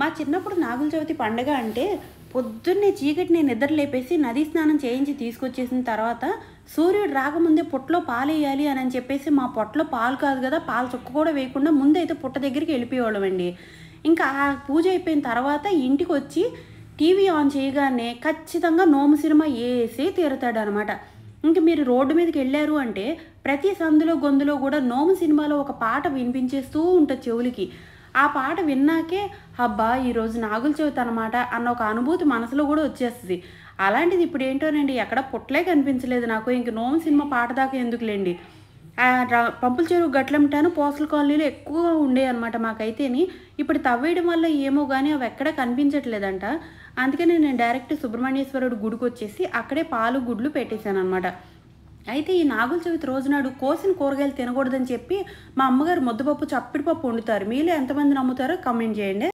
మా చిన్నప్పుడు నాగుల చవితి పండగ అంటే పొద్దున్నే చీకటిని నిద్ర లేపేసి నదీ స్నానం చేయించి తీసుకొచ్చేసిన తర్వాత సూర్యుడు రాకముందే పుట్టలో పాలేయాలి అని చెప్పేసి మా పొట్టలో పాలు కాదు కదా, పాలు చుక్క కూడా వేయకుండా ముందైతే పుట్ట దగ్గరికి వెళ్ళిపోయేవాళ్ళం అండి. ఇంకా ఆ పూజ అయిపోయిన తర్వాత ఇంటికి వచ్చి టీవీ ఆన్ చేయగానే ఖచ్చితంగా నోము సినిమా వేసి తీరుతాడు అనమాట. ఇంక మీరు రోడ్డు మీదకి వెళ్ళారు అంటే ప్రతి సందులో గొంతులో కూడా నోము సినిమాలో ఒక పాట వినిపించేస్తూ ఉంటుంది చెవులకి. ఆ పాట విన్నాకే అబ్బా ఈరోజు నాగుల చవితి అనమాట అన్న ఒక అనుభూతి మనసులో కూడా వచ్చేస్తుంది. అలాంటిది ఇప్పుడు ఏంటోనండి, ఎక్కడ పుట్టలే కనిపించలేదు నాకు. ఇంక నోము సినిమా పాట దాకా ఎందుకులేండి. పంపుల చెరువు గట్లంటాను పోస్టల్ కాలనీలో ఎక్కువగా ఉండేవి అనమాట మాకైతేని. ఇప్పుడు తవ్వేయడం వల్ల ఏమో కానీ అవి ఎక్కడ కనిపించట్లేదంట. అందుకని నేను డైరెక్ట్ సుబ్రహ్మణ్యేశ్వరుడు గుడికి వచ్చేసి అక్కడే పాలు గుడ్లు పెట్టేశాను అనమాట. అయితే ఈ నాగుల చవితి రోజునాడు కోసిన కూరగాయలు తినకూడదని చెప్పి మా అమ్మగారు ముద్దపప్పు చప్పిడిపప్పు వండుతారు. మీలో ఎంతమంది నమ్ముతారో కామెంట్ చేయండి.